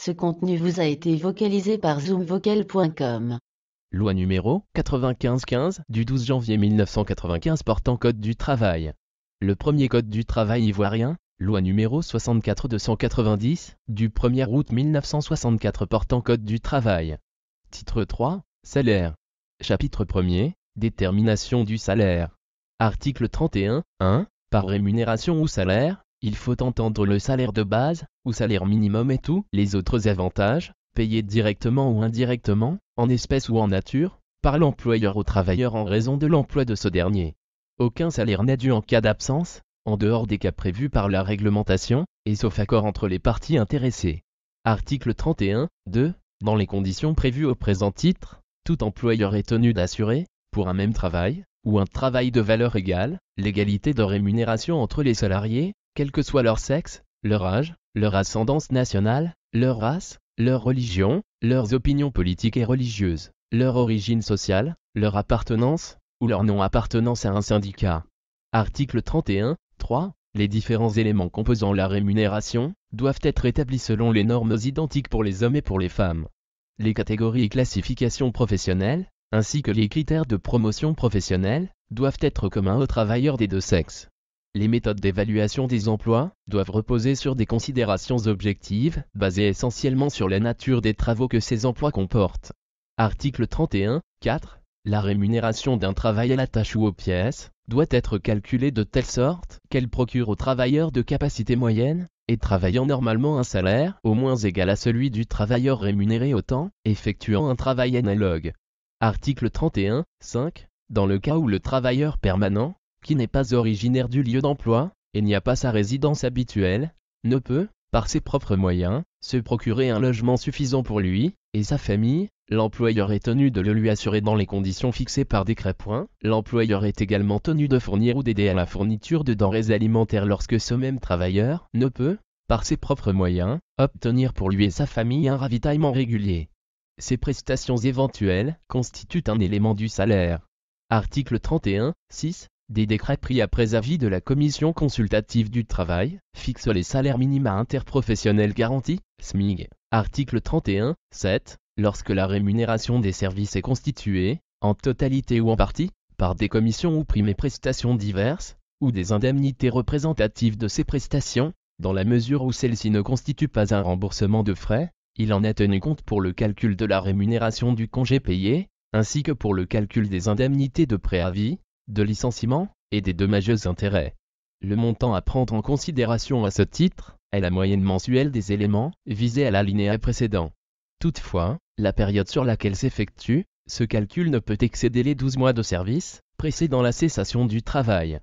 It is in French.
Ce contenu vous a été vocalisé par zoomvocal.com. Loi numéro 95-15 du 12 janvier 1995 portant Code du travail. Le premier Code du travail ivoirien, loi numéro 64-290 du 1er août 1964 portant Code du travail. Titre 3, Salaire. Chapitre 1er, Détermination du salaire. Article 31, 1. Par rémunération ou salaire, il faut entendre le salaire de base, ou salaire minimum et tous les autres avantages, payés directement ou indirectement, en espèces ou en nature, par l'employeur au travailleur en raison de l'emploi de ce dernier. Aucun salaire n'est dû en cas d'absence, en dehors des cas prévus par la réglementation, et sauf accord entre les parties intéressées. Article 31, 2. Dans les conditions prévues au présent titre, tout employeur est tenu d'assurer, pour un même travail, ou un travail de valeur égale, l'égalité de rémunération entre les salariés, quel que soit leur sexe, leur âge, leur ascendance nationale, leur race, leur religion, leurs opinions politiques et religieuses, leur origine sociale, leur appartenance, ou leur non-appartenance à un syndicat. Article 31, 3. Les différents éléments composant la rémunération doivent être établis selon les normes identiques pour les hommes et pour les femmes. Les catégories et classifications professionnelles, ainsi que les critères de promotion professionnelle, doivent être communs aux travailleurs des deux sexes. Les méthodes d'évaluation des emplois doivent reposer sur des considérations objectives, basées essentiellement sur la nature des travaux que ces emplois comportent. Article 31, 4. La rémunération d'un travail à la tâche ou aux pièces doit être calculée de telle sorte qu'elle procure aux travailleurs de capacité moyenne, et travaillant normalement un salaire au moins égal à celui du travailleur rémunéré au temps, effectuant un travail analogue. Article 31, 5. Dans le cas où le travailleur permanent, qui n'est pas originaire du lieu d'emploi, et n'y a pas sa résidence habituelle, ne peut, par ses propres moyens, se procurer un logement suffisant pour lui et sa famille, l'employeur est tenu de le lui assurer dans les conditions fixées par décret. L'employeur est également tenu de fournir ou d'aider à la fourniture de denrées alimentaires lorsque ce même travailleur ne peut, par ses propres moyens, obtenir pour lui et sa famille un ravitaillement régulier. Ces prestations éventuelles constituent un élément du salaire. Article 31, 6. Des décrets pris après avis de la Commission consultative du travail fixent les salaires minima interprofessionnels garantis, SMIG. Article 31, 7. Lorsque la rémunération des services est constituée, en totalité ou en partie, par des commissions ou primes et prestations diverses, ou des indemnités représentatives de ces prestations, dans la mesure où celles-ci ne constituent pas un remboursement de frais, il en est tenu compte pour le calcul de la rémunération du congé payé, ainsi que pour le calcul des indemnités de préavis, de licenciement, et des dommageux intérêts. Le montant à prendre en considération à ce titre est la moyenne mensuelle des éléments visés à l'alinéa précédent. Toutefois, la période sur laquelle s'effectue ce calcul ne peut excéder les 12 mois de service précédant la cessation du travail.